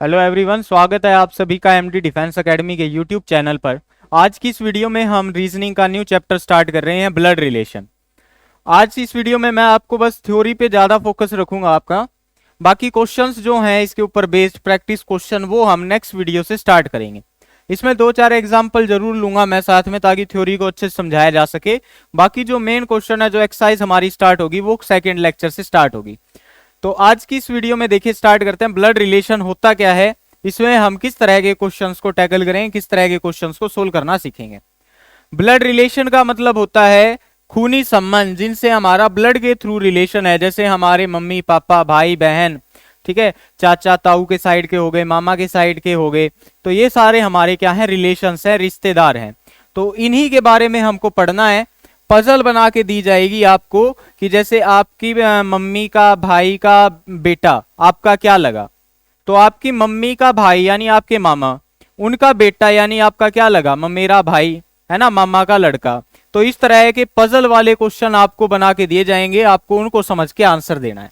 Hello everyone, स्वागत है आप सभी का एमडी डिफेंस एकेडमी के यूट्यूब चैनल पर। आज की इस वीडियो में हम रीजनिंग का न्यू चैप्टर स्टार्ट कर रहे हैं, ब्लड रिलेशन। आज इस वीडियो में मैं आपको बस थ्योरी पे ज़्यादा फोकस रखूंगा आपका। बाकी क्वेश्चंस जो हैं इसके ऊपर बेस्ड प्रैक्टिस क्वेश्चन वो हम नेक्स्ट वीडियो से स्टार्ट करेंगे। इसमें 2-4 एग्जाम्पल जरूर लूंगा मैं साथ में, ताकि थ्योरी को अच्छे से समझाया जा सके। बाकी जो मेन क्वेश्चन है, जो एक्सरसाइज हमारी स्टार्ट होगी, वो सेकेंड लेक्चर से स्टार्ट होगी। तो आज की इस वीडियो में देखिए स्टार्ट करते हैं। ब्लड रिलेशन होता क्या है, इसमें हम किस तरह के क्वेश्चंस को टैकल करेंगे, किस तरह के क्वेश्चंस को सोल्व करना सीखेंगे। ब्लड रिलेशन का मतलब होता है खूनी संबंध, जिनसे हमारा ब्लड के थ्रू रिलेशन है। जैसे हमारे मम्मी पापा, भाई बहन, ठीक है, चाचा ताऊ के साइड के हो गए, मामा के साइड के हो गए, तो ये सारे हमारे क्या हैं, रिलेशंस हैं, रिश्तेदार हैं। तो इन्हीं के बारे में हमको पढ़ना है। पजल बना के दी जाएगी आपको कि जैसे आपकी मम्मी का भाई का बेटा आपका क्या लगा, तो आपकी मम्मी का भाई यानी आपके मामा, उनका बेटा यानी आपका क्या लगा, मेरा भाई है ना, मामा का लड़का। तो इस तरह के पजल वाले क्वेश्चन आपको बना के दिए जाएंगे, आपको उनको समझ के आंसर देना है।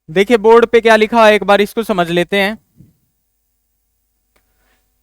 देखिए बोर्ड पे क्या लिखा है, एक बार इसको समझ लेते हैं।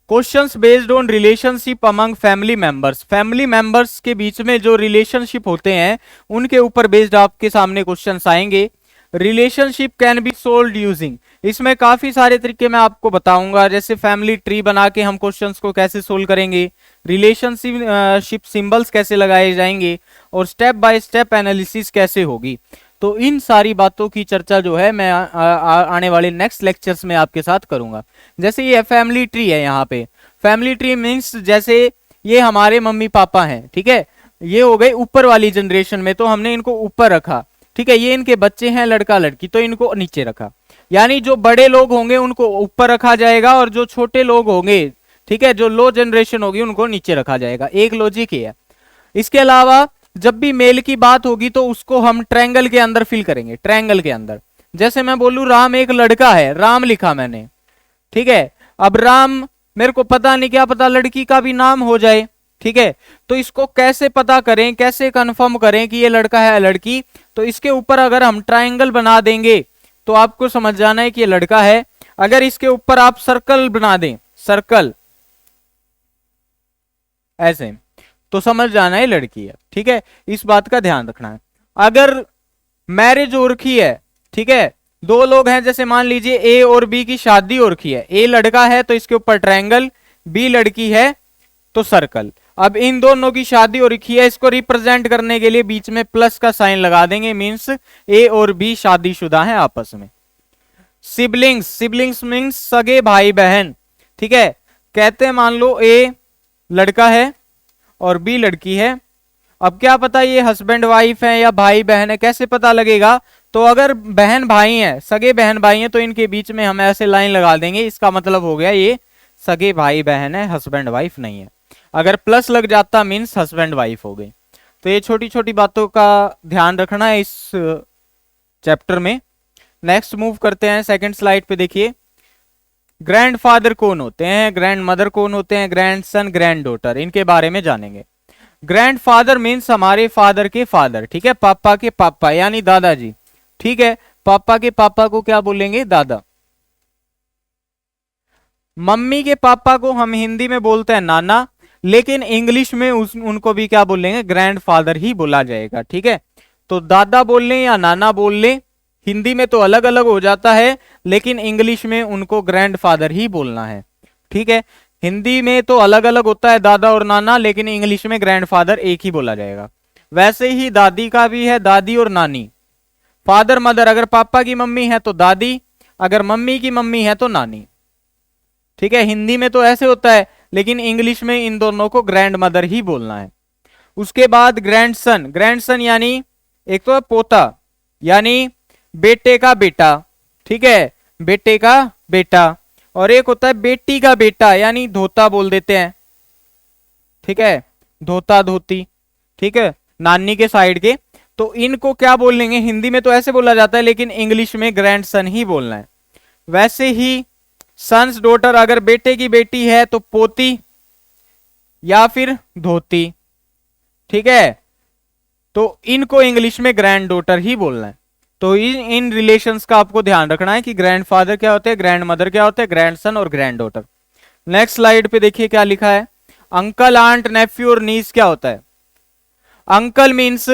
Questions based on relationship among family members. Family members के बीच में जो रिलेशनशिप होते हैं उनके ऊपर बेस्ड आपके सामने क्वेश्चंस आएंगे। Relationship can be solve using, इसमें काफी सारे तरीके मैं आपको बताऊंगा। जैसे फैमिली ट्री बना के हम क्वेश्चंस को कैसे सोल्व करेंगे, रिलेशनशिप सिंबल्स कैसे लगाए जाएंगे, और स्टेप बाय स्टेप एनालिसिस कैसे होगी। तो इन सारी बातों की चर्चा जो है मैं आने वाले नेक्स्ट लेक्चर्स में आपके साथ करूंगा। जैसे ये फैमिली ट्री है, यहाँ पे फैमिली ट्री मीन्स जैसे ये हमारे मम्मी पापा हैं, ठीक है, ये हो गए ऊपर वाली जनरेशन में, तो हमने इनको ऊपर रखा, ठीक है। ये इनके बच्चे हैं लड़का लड़की, तो इनको नीचे रखा। यानी जो बड़े लोग होंगे उनको ऊपर रखा जाएगा, और जो छोटे लोग होंगे, ठीक है, जो लो जनरेशन होगी उनको नीचे रखा जाएगा। एक लॉजिक है। इसके अलावा जब भी मेल की बात होगी तो उसको हम ट्रायंगल के अंदर फिल करेंगे, ट्रायंगल के अंदर। जैसे मैं बोलूं राम एक लड़का है, राम लिखा मैंने, ठीक है। अब राम, मेरे को पता नहीं, क्या पता लड़की का भी नाम हो जाए, ठीक है। तो इसको कैसे पता करें, कैसे कंफर्म करें कि ये लड़का है लड़की, तो इसके ऊपर अगर हम ट्रायंगल बना देंगे तो आपको समझ जाना है कि ये लड़का है। अगर इसके ऊपर आप सर्कल बना दें, सर्कल ऐसे, तो समझ जाना है लड़की है, ठीक है। इस बात का ध्यान रखना है। अगर मैरिज हो रखी है, ठीक है, दो लोग हैं, जैसे मान लीजिए ए और बी की शादी हो रखी है, ए लड़का है तो इसके ऊपर ट्रायंगल, बी लड़की है तो सर्कल। अब इन दोनों की शादी हो रखी है, इसको रिप्रेजेंट करने के लिए बीच में प्लस का साइन लगा देंगे, मीन्स ए और बी शादीशुदा हैं आपस में। सिबलिंग्स, सिबलिंग्स मीन्स सगे भाई बहन, ठीक है। कहते हैं मान लो ए लड़का है और बी लड़की है। अब क्या पता ये हस्बैंड वाइफ है या भाई बहन है, कैसे पता लगेगा? तो अगर बहन भाई हैं, सगे बहन भाई हैं, तो इनके बीच में हम ऐसे लाइन लगा देंगे, इसका मतलब हो गया ये सगे भाई बहन है, हस्बैंड वाइफ नहीं है। अगर प्लस लग जाता मीन्स हस्बैंड वाइफ हो गई। तो ये छोटी छोटी बातों का ध्यान रखना है इस चैप्टर में। नेक्स्ट मूव करते हैं, सेकंड स्लाइड पे देखिए। ग्रैंडफादर कौन होते हैं, ग्रैंड मदर कौन होते हैं, ग्रैंड सन, ग्रैंड डॉटर, इनके बारे में जानेंगे। ग्रैंडफादर मीन्स हमारे फादर के फादर, ठीक है, पापा के पापा यानी दादाजी, ठीक है। पापा के पापा को क्या बोलेंगे, दादा। मम्मी के पापा को हम हिंदी में बोलते हैं नाना, लेकिन इंग्लिश में उनको भी क्या बोलेंगे, ग्रैंडफादर ही बोला जाएगा, ठीक है। तो दादा बोल लें या नाना बोल लें, हिंदी में तो अलग अलग हो जाता है, लेकिन इंग्लिश में उनको ग्रैंडफादर ही बोलना है, ठीक है। हिंदी में तो अलग अलग होता है दादा और नाना, लेकिन इंग्लिश में ग्रैंडफादर एक ही बोला जाएगा। वैसे ही दादी का भी है दादी और नानी। फादर मदर, अगर पापा की मम्मी है तो दादी, अगर मम्मी की मम्मी है तो नानी, ठीक है। हिंदी में तो ऐसे होता है, लेकिन इंग्लिश में इन दोनों को ग्रैंड मदर ही बोलना है। उसके बाद ग्रैंडसन, ग्रैंडसन यानी एक तो पोता यानी बेटे का बेटा, ठीक है, बेटे का बेटा। और एक होता है बेटी का बेटा यानी धोता बोल देते हैं, ठीक है, धोता धोती, ठीक है, नानी के साइड के। तो इनको क्या बोलेंगे, हिंदी में तो ऐसे बोला जाता है, लेकिन इंग्लिश में ग्रैंडसन ही बोलना है। वैसे ही सन्स डॉटर, अगर बेटे की बेटी है तो पोती या फिर धोती, ठीक है। तो इनको इंग्लिश में ग्रैंड डॉटर ही बोलना है। तो इन रिलेशंस का आपको ध्यान रखना है कि ग्रैंडफादर क्या होते हैं, ग्रैंड मदर क्या होते हैं, ग्रैंडसन और ग्रैंड डॉटर। नेक्स्ट स्लाइड पे देखिए क्या लिखा है। अंकल, आंट, नेफ्यू और नीस क्या होता है? Uncle means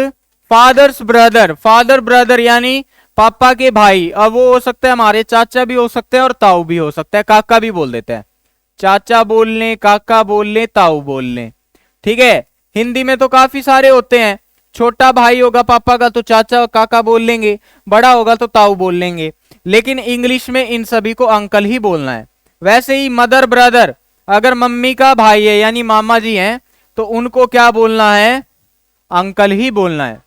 fathers brother, father brother यानी पापा के भाई। अब वो हो सकता है हमारे चाचा भी हो सकते हैं और ताऊ भी हो सकता है, काका भी बोल देते हैं। चाचा बोल लें, काका बोल लें, ताऊ बोल लें, ठीक है। हिंदी में तो काफी सारे होते हैं, छोटा भाई होगा पापा का तो चाचा काका बोल लेंगे, बड़ा होगा तो ताऊ बोल लेंगे, लेकिन इंग्लिश में इन सभी को अंकल ही बोलना है। वैसे ही मदर ब्रदर, अगर मम्मी का भाई है यानी मामा जी हैं तो उनको क्या बोलना है? अंकल ही बोलना है।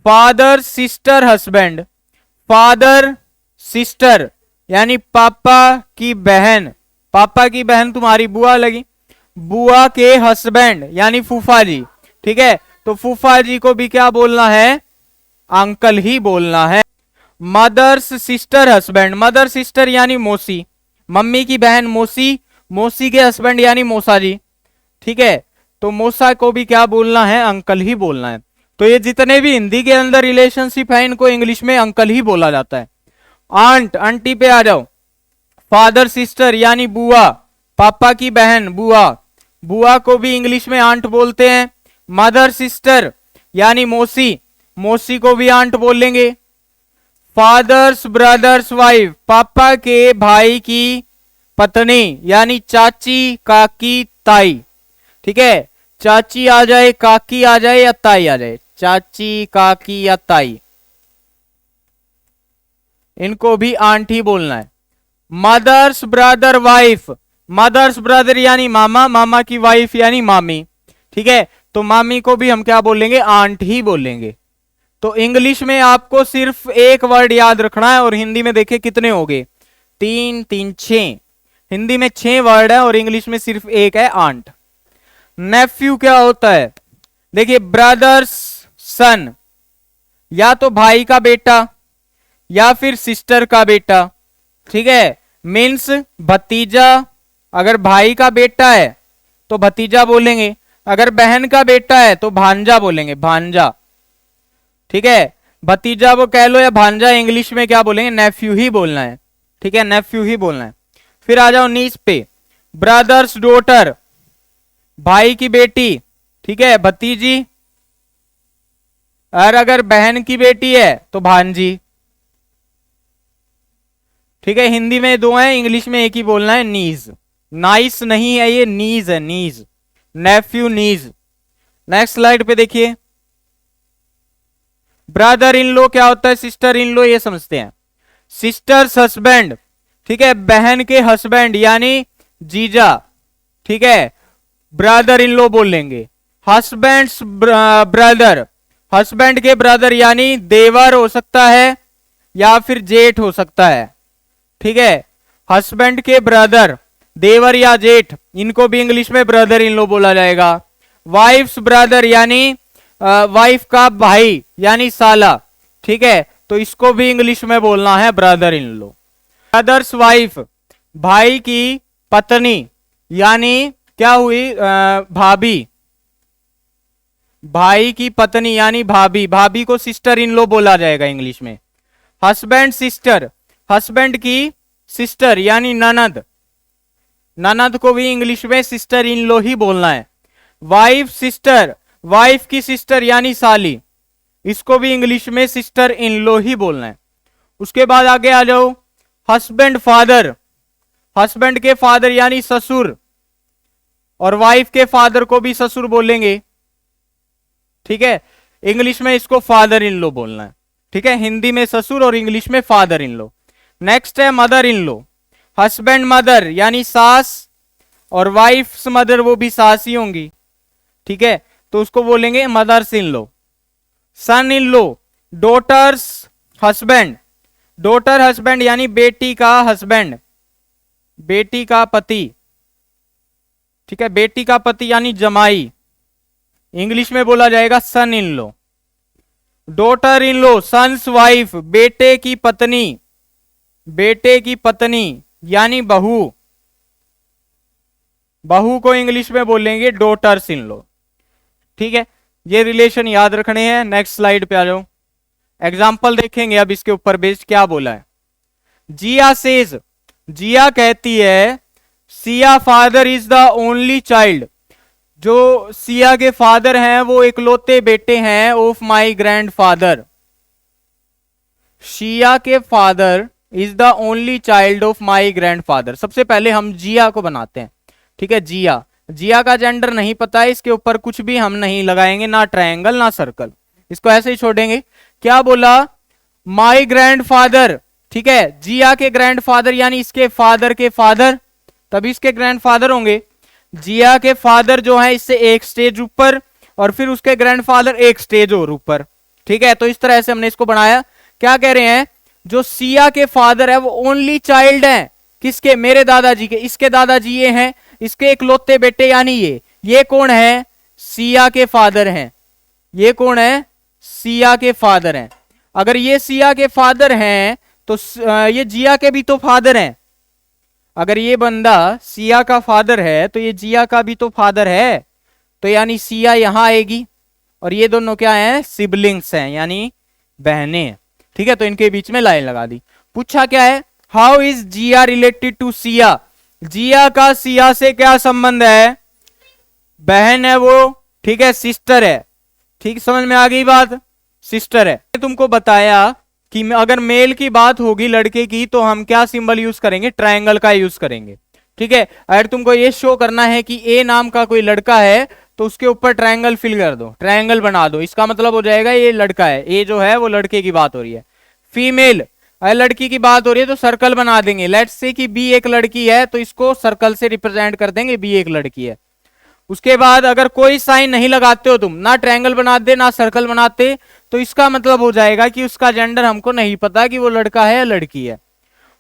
Father sister husband, father sister यानी पापा की बहन, पापा की बहन तुम्हारी बुआ लगी, बुआ के हस्बैंड यानी फूफा जी, ठीक है। तो फूफा जी को भी क्या बोलना है? अंकल ही बोलना है। Mother's sister husband, mother sister यानी मौसी, मम्मी की बहन मौसी, मौसी के हस्बैंड यानी मौसा जी, ठीक है। तो मौसा को भी क्या बोलना है? अंकल ही बोलना है। तो ये जितने भी हिंदी के अंदर रिलेशनशिप है इनको इंग्लिश में अंकल ही बोला जाता है। आंट, आंटी पे आ जाओ। फादर सिस्टर यानी बुआ, पापा की बहन बुआ, बुआ को भी इंग्लिश में आंट बोलते हैं। मदर सिस्टर यानी मौसी, मौसी को भी आंट बोलेंगे। फादर्स ब्रदर्स वाइफ, पापा के भाई की पत्नी यानी चाची, काकी, ताई, ठीक है। चाची आ जाए, काकी आ जाए या ताई आ जाए, चाची, काकी या ताई, इनको भी आंट ही बोलना है। Mother's brother wife, mother's brother यानी मामा, मामा की वाइफ यानी मामी, ठीक है। तो मामी को भी हम क्या बोलेंगे? आंट ही बोलेंगे। तो इंग्लिश में आपको सिर्फ एक वर्ड याद रखना है और हिंदी में देखिए कितने हो गए? 3 3 6। हिंदी में 6 वर्ड है और इंग्लिश में सिर्फ एक है, आंट। नेफ्यू क्या होता है? देखिए ब्रदर्स सन, या तो भाई का बेटा या फिर सिस्टर का बेटा, ठीक है। मीन्स भतीजा, अगर भाई का बेटा है तो भतीजा बोलेंगे, अगर बहन का बेटा है तो भांजा बोलेंगे, भांजा, ठीक है। भतीजा वो कह लो या भांजा, इंग्लिश में क्या बोलेंगे? नेफ्यू ही बोलना है, ठीक है, नेफ्यू ही बोलना है। फिर आ जाओ नीस पे। ब्रदर्स डॉटर, भाई की बेटी, ठीक है, भतीजी। और अगर बहन की बेटी है तो भांजी, ठीक है। हिंदी में 2 है, इंग्लिश में एक ही बोलना है, नीज। नाइस नहीं है ये, नीज है, नीज, नेफ्यू नीज। नेक्स्ट स्लाइड पे देखिए। ब्रदर इन लो क्या होता है? सिस्टर इन लो, ये समझते हैं। सिस्टर्स हस्बैंड, ठीक है, बहन के हस्बैंड यानी जीजा, ठीक है, ब्रदर इन लो बोल लेंगे। हस्बैंड्स ब्रदर, हस्बैंड के ब्रदर यानी देवर हो सकता है या फिर जेठ हो सकता है, ठीक है। हस्बैंड के ब्रदर, देवर या जेठ, इनको भी इंग्लिश में ब्रदर इन लो बोला जाएगा। वाइफ्स ब्रदर यानी वाइफ का भाई यानी साला, ठीक है, तो इसको भी इंग्लिश में बोलना है brother in low. Brother's wife, भाई की पत्नी यानी क्या हुई? भाभी, भाई की पत्नी यानी भाभी, भाभी को सिस्टर इन लो बोला जाएगा इंग्लिश में। हस्बैंड सिस्टर, हस्बैंड की सिस्टर यानी ननद, ननद को भी इंग्लिश में सिस्टर इन लो ही बोलना है। वाइफ सिस्टर, वाइफ की सिस्टर यानी साली, इसको भी इंग्लिश में सिस्टर इन लो ही बोलना है। उसके बाद आगे आ जाओ। हस्बैंड फादर, हस्बैंड के फादर यानी ससुर, और वाइफ के फादर को भी ससुर बोलेंगे, ठीक है। इंग्लिश में इसको फादर इन लो बोलना है, ठीक है। हिंदी में ससुर और इंग्लिश में फादर इन लो। नेक्स्ट है mother in low. Husband mother यानी सास, और वाइफ्स मदर वो भी सास ही होंगी, ठीक है, तो उसको बोलेंगे mother's in law. Son in law, daughter's husband, daughter husband यानी बेटी का हस्बैंड, बेटी का पति, ठीक है, बेटी का पति यानी जमाई, इंग्लिश में बोला जाएगा son in law. Daughter in law, son's wife, बेटे की पत्नी, बेटे की पत्नी यानी बहू, बहू को इंग्लिश में बोलेंगे डॉटर्स इन लो, ठीक है। ये रिलेशन याद रखने हैं। नेक्स्ट स्लाइड पे आ जाओ। एग्जाम्पल देखेंगे अब इसके ऊपर बेस्ड क्या बोला है। जिया सेज, जिया कहती है Siya father is the only child, जो सिया के फादर हैं वो इकलौते बेटे हैं ऑफ माई ग्रैंडफादर। शिया के father is the only child of my grandfather. सबसे पहले हम जिया को बनाते हैं, ठीक है। जिया, जिया का जेंडर नहीं पता है, इसके ऊपर कुछ भी हम नहीं लगाएंगे, ना ट्रायंगल ना सर्कल, इसको ऐसे ही छोड़ेंगे। क्या बोला, माई ग्रैंडफादर, ठीक है। जिया के ग्रैंडफादर यानी इसके फादर के फादर, तभी इसके ग्रैंडफादर होंगे। जिया के फादर जो है इससे एक स्टेज ऊपर, और फिर उसके ग्रैंडफादर एक स्टेज और ऊपर, ठीक है। तो इस तरह से हमने इसको बनाया। क्या कह रहे हैं, जो सिया के फादर है वो ओनली चाइल्ड है किसके, मेरे दादाजी के। इसके दादाजी ये हैं, इसके इकलौते बेटे यानी ये कौन है, सिया के फादर हैं। ये कौन है, सिया के फादर हैं। अगर ये सिया के फादर हैं तो ये जिया के भी तो फादर हैं। अगर ये बंदा सिया का फादर है तो ये जिया का भी तो फादर है, तो यानी सिया यहां आएगी, और ये दोनों क्या हैं, सिबलिंग्स हैं यानी बहनें, ठीक है। तो इनके बीच में लाइन लगा दी। पूछा क्या है, how is Jiya related to Siya, Jiya का सिया से क्या संबंध है, बहन है वो, ठीक है, सिस्टर है, ठीक, समझ में आ गई बात, सिस्टर है। तुमको बताया कि अगर मेल की बात होगी लड़के की तो हम क्या सिंबल यूज करेंगे, ट्रायंगल का यूज करेंगे, ठीक है। अगर तुमको ये शो करना है कि ए नाम का कोई लड़का है तो उसके ऊपर ट्रायंगल फिल कर दो, ट्रायंगल बना दो, इसका मतलब हो जाएगा ये लड़का है, ए जो है वो लड़के की बात हो रही है। फीमेल, अगर लड़की की बात हो रही है तो सर्कल बना देंगे। लेट्स से कि बी एक लड़की है तो इसको सर्कल से रिप्रेजेंट कर देंगे, बी एक लड़की है। उसके बाद अगर कोई साइन नहीं लगाते हो तुम, ना ट्रायंगल बनाते ना सर्कल बनाते, तो इसका मतलब हो जाएगा कि उसका जेंडर हमको नहीं पता कि वो लड़का है या लड़की है।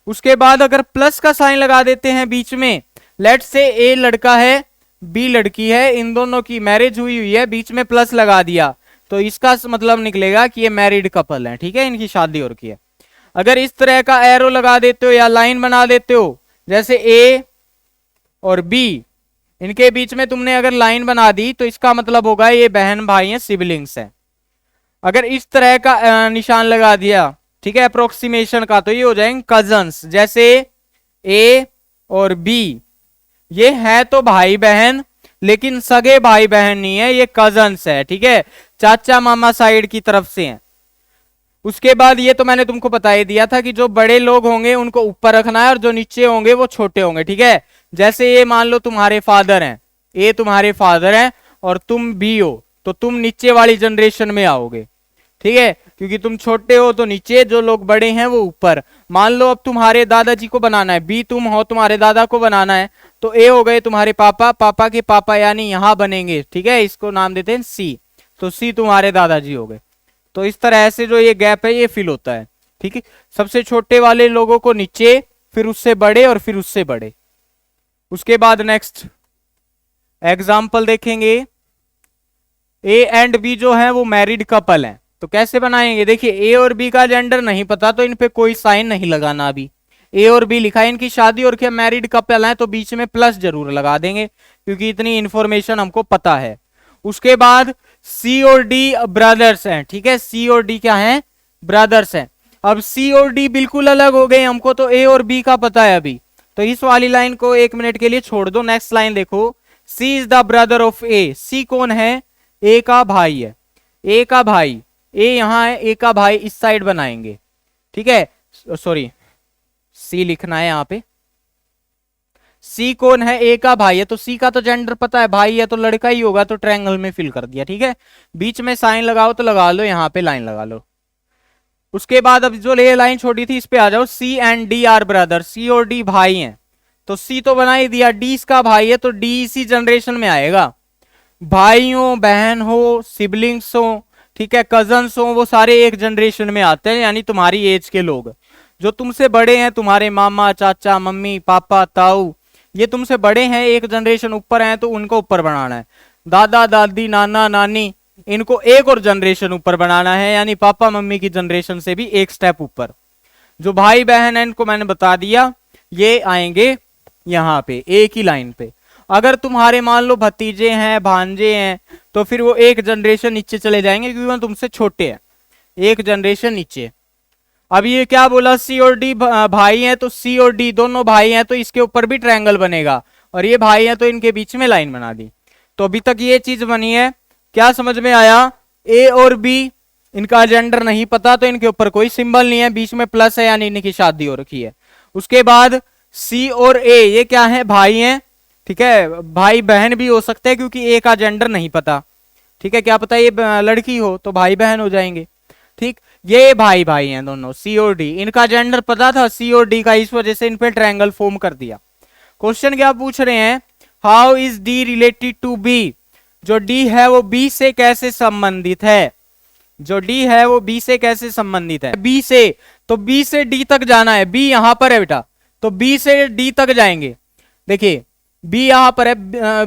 उसके बाद अगर प्लस का साइन लगा देते हैं बीच में, लेट्स से ए लड़का है बी लड़की है, इन दोनों की मैरिज हुई हुई है, बीच में प्लस लगा दिया तो इसका मतलब निकलेगा कि ये मैरिड कपल है, ठीक है, इनकी शादी हो रखी है। अगर इस तरह का एरो लगा देते हो या लाइन बना देते हो, जैसे ए और बी, इनके बीच में तुमने अगर लाइन बना दी तो इसका मतलब होगा ये बहन भाई हैं, सिबलिंग्स हैं। अगर इस तरह का निशान लगा दिया, ठीक है, अप्रोक्सीमेशन का, तो ये हो जाएंगे कजन्स। जैसे ए और बी ये है तो भाई बहन, लेकिन सगे भाई बहन नहीं है, ये कजन्स है, ठीक है, चाचा मामा साइड की तरफ से हैं। उसके बाद ये तो मैंने तुमको बता ही दिया था कि जो बड़े लोग होंगे उनको ऊपर रखना है और जो नीचे होंगे वो छोटे होंगे, ठीक है। जैसे ये मान लो तुम्हारे फादर हैं, ये तुम्हारे फादर हैं और तुम भी हो, तो तुम नीचे वाली जनरेशन में आओगे, ठीक है, क्योंकि तुम छोटे हो तो नीचे, जो लोग बड़े हैं वो ऊपर। मान लो अब तुम्हारे दादाजी को बनाना है, बी तुम हो, तुम्हारे दादा को बनाना है, तो ए हो गए तुम्हारे पापा, पापा के पापा यानी यहां बनेंगे, ठीक है, इसको नाम देते हैं सी, तो सी तुम्हारे दादाजी हो गए। तो इस तरह से जो ये गैप है ये फिल होता है, ठीक है। सबसे छोटे वाले लोगों को नीचे, फिर उससे बड़े और फिर उससे बड़े। उसके बाद नेक्स्ट एग्जाम्पल देखेंगे, ए एंड बी जो है वो मैरिड कपल है, तो कैसे बनाएंगे, देखिए ए और बी का जेंडर नहीं पता तो इन पे कोई साइन नहीं लगाना। अभी ए और बी लिखा है, इनकी शादी और क्या मैरिड कपल है, तो बीच में प्लस जरूर लगा देंगे क्योंकि इतनी इंफॉर्मेशन हमको पता है। उसके बाद सी और डी ब्रदर्स हैं, ठीक है, सी और डी क्या हैं, ब्रदर्स हैं। अब सी और डी बिल्कुल अलग हो गए, हमको तो ए और बी का पता है अभी, तो इस वाली लाइन को एक मिनट के लिए छोड़ दो। नेक्स्ट लाइन देखो, सी इज द ब्रदर ऑफ ए, सी कौन है, ए का भाई है, ए का भाई, ए यहां है, ए का भाई इस साइड बनाएंगे, ठीक है, सॉरी सी लिखना है यहां पे। सी कौन है, ए का भाई है, तो सी का तो जेंडर पता है, भाई है तो लड़का ही होगा, तो ट्रायंगल में फिल कर दिया, ठीक है। बीच में साइन लगाओ तो लगा लो, यहां पे लाइन लगा लो। उसके बाद अब जो ये लाइन छोड़ी थी इस पे आ जाओ, सी एंड डी आर ब्रदर, सी और डी भाई हैं, तो सी तो बना ही दिया, डी इसका भाई है तो डी इसी जनरेशन में आएगा। भाई हो, बहन हो, सिबलिंग्स हो, ठीक है, कजन्स हो, वो सारे एक जनरेशन में आते हैं, यानी तुम्हारी एज के लोग जो तुमसे बड़े हैं, तुम्हारे मामा चाचा मम्मी पापा ताऊ, ये तुमसे बड़े हैं, एक जनरेशन ऊपर हैं, तो उनको ऊपर बनाना है। दादा दादी नाना नानी, इनको एक और जनरेशन ऊपर बनाना है, यानी पापा मम्मी की जनरेशन से भी एक स्टेप ऊपर। जो भाई बहन है इनको मैंने बता दिया, ये आएंगे यहाँ पे एक ही लाइन पे। अगर तुम्हारे मान लो भतीजे हैं भांजे हैं तो फिर वो एक जनरेशन नीचे चले जाएंगे क्योंकि वो तुमसे छोटे हैं, एक जनरेशन नीचे। अब ये क्या बोला, सी और डी भाई हैं, तो सी और डी दोनों भाई हैं, तो इसके ऊपर भी ट्रायंगल बनेगा, और ये भाई हैं तो इनके बीच में लाइन बना दी। तो अभी तक ये चीज बनी है, क्या समझ में आया? ए और बी, इनका जेंडर नहीं पता, तो इनके ऊपर कोई सिंबल नहीं है, बीच में प्लस है यानी इनकी शादी हो रखी है। उसके बाद सी और ए, ये क्या है? भाई हैं, ठीक है, भाई बहन भी हो सकते हैं क्योंकि ए का जेंडर नहीं पता, ठीक है, क्या पता ये लड़की हो तो भाई बहन हो जाएंगे, ठीक। ये भाई भाई हैं दोनों, सी और डी, इनका जेंडर पता था सी और डी का, इस वजह से इन पे ट्रायंगल फॉर्म कर दिया। क्वेश्चन क्या पूछ रहे हैं, how is D related to B? जो डी है वो बी से कैसे संबंधित है? जो डी है वो बी से कैसे संबंधित है? बी से, तो बी से डी तक जाना है, बी यहां पर है बेटा, तो बी से डी तक जाएंगे। देखिए बी यहां पर है,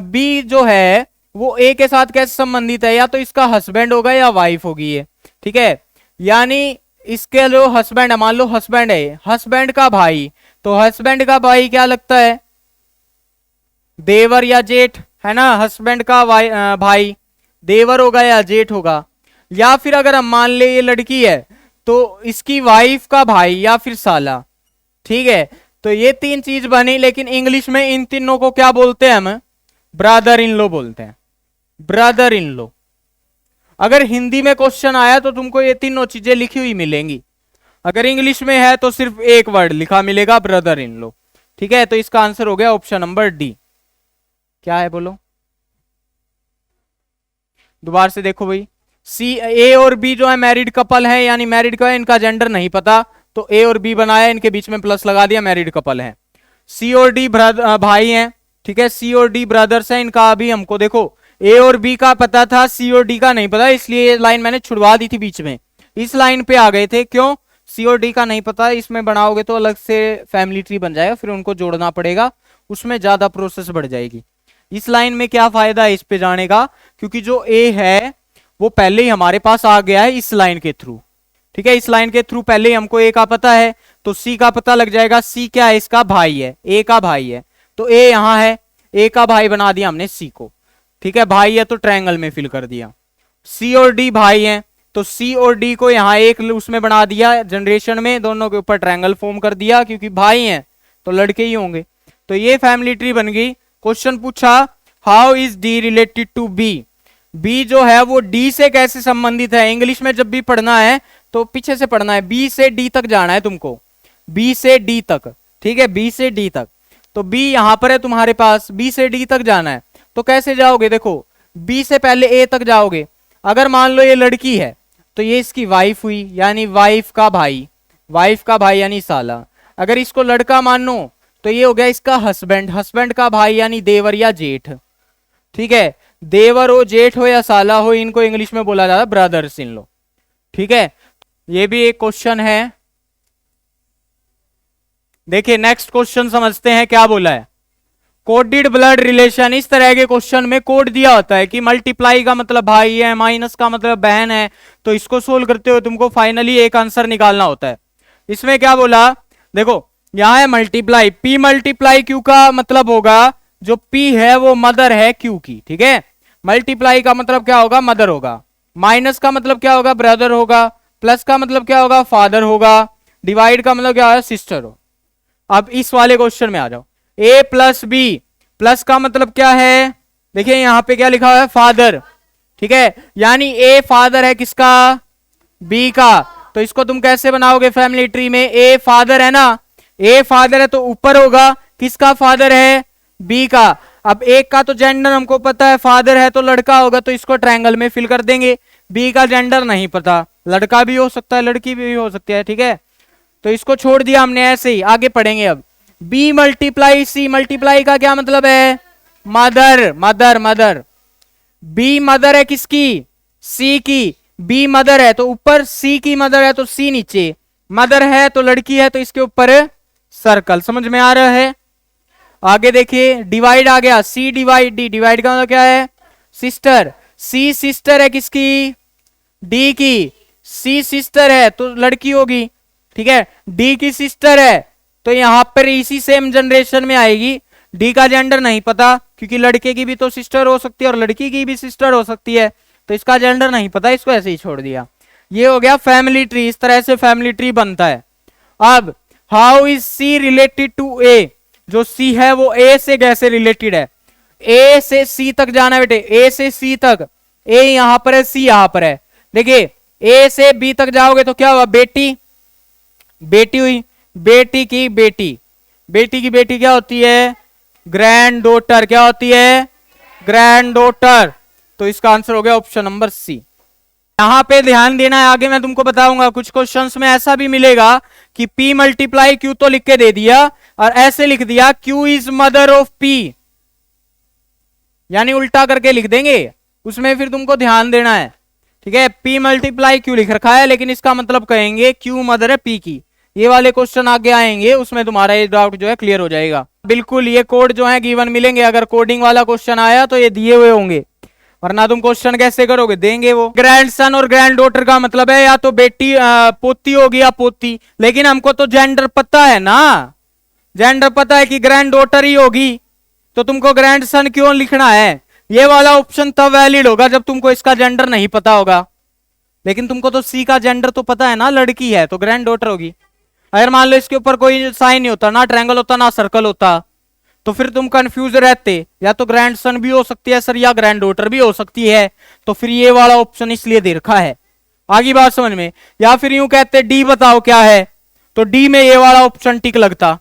बी जो है वो ए के साथ कैसे संबंधित है? या तो इसका हस्बैंड होगा या वाइफ होगी ये, ठीक है, यानी इसके जो हस्बैंड है, मान लो हस्बैंड है, हस्बैंड का भाई, तो हस्बैंड का भाई क्या लगता है? देवर या जेठ, है ना, हस्बैंड का भाई देवर होगा या जेठ होगा। या फिर अगर हम मान ले ये लड़की है तो इसकी वाइफ का भाई या फिर साला, ठीक है। तो ये तीन चीज बनी, लेकिन इंग्लिश में इन तीनों को क्या बोलते हैं? हम ब्रदर इन लॉ बोलते हैं, ब्रदर इन लॉ। अगर हिंदी में क्वेश्चन आया तो तुमको ये तीनों चीजें लिखी हुई मिलेंगी, अगर इंग्लिश में है तो सिर्फ एक वर्ड लिखा मिलेगा, ब्रदर इन लॉ, ठीक है। तो इसका आंसर हो गया ऑप्शन नंबर डी। क्या है बोलो, दोबारा से देखो भाई, सी ए और बी जो है मैरिड कपल है, यानी मैरिड का है, इनका जेंडर नहीं पता, तो ए और बी बनाया, इनके बीच में प्लस लगा दिया, मैरिड कपल है। सी और डी भाई हैं, ठीक है, सी और डी ब्रदर्स हैं, इनका अभी हमको देखो ए और बी का पता था, सी और डी का नहीं पता, इसलिए ये लाइन मैंने छुड़वा दी थी बीच में, इस लाइन पे आ गए थे। क्यों? सी और डी का नहीं पता, इसमें बनाओगे तो अलग से फैमिली ट्री बन जाएगा, फिर उनको जोड़ना पड़ेगा, उसमें ज्यादा प्रोसेस बढ़ जाएगी। इस लाइन में क्या फायदा है इस पे जाने का, क्योंकि जो ए है वो पहले ही हमारे पास आ गया है इस लाइन के थ्रू, ठीक है, इस लाइन के थ्रू पहले ही हमको ए का पता है, तो सी का पता लग जाएगा। सी क्या है? इसका भाई है, ए का भाई है, तो ए यहां है, ए का भाई बना दिया हमने सी को, ठीक है, भाई है तो ट्रायंगल में फिल कर दिया। सी और डी भाई हैं, तो सी और डी को यहां एक उसमें बना दिया, जनरेशन में दोनों के ऊपर ट्रायंगल फॉर्म कर दिया, क्योंकि भाई हैं तो लड़के ही होंगे, तो ये फैमिली ट्री बन गई। क्वेश्चन पूछा how is D related to B? B जो है वो डी से कैसे संबंधित है? इंग्लिश में जब भी पढ़ना है तो पीछे से पढ़ना है, बी से डी तक जाना है तुमको, बी से डी तक, ठीक है, बी से डी तक। तो बी यहां पर है तुम्हारे पास, बी से डी तक जाना है, तो कैसे जाओगे? देखो बी से पहले ए तक जाओगे, अगर मान लो ये लड़की है तो ये इसकी वाइफ हुई, यानी वाइफ का भाई, वाइफ का भाई यानी साला। अगर इसको लड़का मानो तो ये हो गया इसका हस्बैंड, हस्बैंड का भाई यानी देवर या जेठ, ठीक है, देवर हो, जेठ हो या साला हो, इनको इंग्लिश में बोला जाता है ब्रदर्स इन लॉ, ठीक है। ये भी एक क्वेश्चन है। देखिए नेक्स्ट क्वेश्चन समझते हैं क्या बोला है। कोडेड ब्लड रिलेशन, इस तरह के क्वेश्चन में कोड दिया होता है कि मल्टीप्लाई का मतलब भाई है, माइनस का मतलब बहन है, तो इसको सोल्व करते हुए तुमको फाइनली एक आंसर निकालना होता है। इसमें क्या बोला, देखो यहां है मल्टीप्लाई, पी मल्टीप्लाई क्यू का मतलब होगा, जो पी है वो मदर है क्यू की, ठीक है, मल्टीप्लाई का मतलब क्या होगा? मदर होगा। माइनस का मतलब क्या होगा? ब्रदर होगा। प्लस का मतलब क्या होगा? फादर होगा। डिवाइड का मतलब क्या होगा? सिस्टर हो। अब इस वाले क्वेश्चन में आ जाओ, ए प्लस बी, प्लस का मतलब क्या है? देखिए यहां पे क्या लिखा हुआ है? फादर, ठीक है, यानी ए फादर है किसका? बी का। तो इसको तुम कैसे बनाओगे फैमिली ट्री में? ए फादर है ना, ए फादर है तो ऊपर होगा, किसका फादर है? बी का। अब एक का तो जेंडर हमको पता है, फादर है तो लड़का होगा, तो इसको ट्रायंगल में फिल कर देंगे। बी का जेंडर नहीं पता, लड़का भी हो सकता है लड़की भी हो सकती है, ठीक है, तो इसको छोड़ दिया हमने ऐसे ही, आगे पढ़ेंगे। अब बी मल्टीप्लाई सी, मल्टीप्लाई का क्या मतलब है? Mother, mother, mother. B mother है किसकी? सी की। बी मदर है तो ऊपर, सी की मदर है तो सी नीचे, मदर है तो लड़की है तो इसके ऊपर सर्कल। समझ में आ रहा है? आगे देखिए, डिवाइड आ गया, सी डिवाइड डी, डिवाइड का मतलब क्या है? सिस्टर। सी सिस्टर है किसकी? डी की। सी सिस्टर है तो लड़की होगी, ठीक है, डी की सिस्टर है तो यहां पर इसी सेम जनरेशन में आएगी। डी का जेंडर नहीं पता, क्योंकि लड़के की भी तो सिस्टर हो सकती है और लड़की की भी सिस्टर हो सकती है, तो इसका जेंडर नहीं पता, इसको ऐसे ही छोड़ दिया। ये हो गया फैमिली ट्री, इस तरह से फैमिली ट्री बनता है। अब how is C related to A, जो सी है वो ए से कैसे रिलेटेड है, ए से सी तक जाना है बेटे, ए से सी तक, ए यहां पर है सी यहां पर है। देखिए ए से बी तक जाओगे तो क्या हुआ, बेटी बेटी हुई, बेटी की बेटी, बेटी की बेटी क्या होती है, ग्रैंड डॉटर, क्या होती है, ग्रैंड डॉटर। तो इसका आंसर हो गया ऑप्शन नंबर सी। यहां पे ध्यान देना है, आगे मैं तुमको बताऊंगा कुछ क्वेश्चंस में ऐसा भी मिलेगा कि P मल्टीप्लाई Q तो लिख के दे दिया और ऐसे लिख दिया Q is mother of P, यानी उल्टा करके लिख देंगे, उसमें फिर तुमको ध्यान देना है। ठीक है, P मल्टीप्लाई Q लिख रखा है लेकिन इसका मतलब कहेंगे Q मदर है P की। ये वाले क्वेश्चन आगे आएंगे, उसमें तुम्हारा ये डाउट जो है क्लियर हो जाएगा। बिल्कुल ये कोड जो है गिवन मिलेंगे, अगर कोडिंग वाला क्वेश्चन आया तो ये दिए हुए होंगे, वरना तुम क्वेश्चन कैसे करोगे, देंगे वो। ग्रैंडसन और ग्रैंड डॉटर का मतलब है या तो बेटी पोती होगी या पोती, लेकिन हमको तो जेंडर पता है ना, जेंडर पता है कि ग्रैंड डॉटर ही होगी, तो तुमको ग्रैंडसन क्यों लिखना है। ये वाला ऑप्शन तब वैलिड होगा जब तुमको इसका जेंडर नहीं पता होगा, लेकिन तुमको तो सी का जेंडर तो पता है ना, लड़की है तो ग्रैंड डॉटर होगी। अगर मान लो इसके ऊपर कोई साइन नहीं होता, ना ट्रायंगल होता ना सर्कल होता, तो फिर तुम कंफ्यूज रहते, या तो ग्रैंडसन भी हो सकती है सर या ग्रैंड डॉटर भी हो सकती है, तो फिर ये वाला ऑप्शन इसलिए दे रखा है। आगे बात समझ में, या फिर यूं कहते डी बताओ क्या है, तो डी में ये वाला ऑप्शन टिक लगता,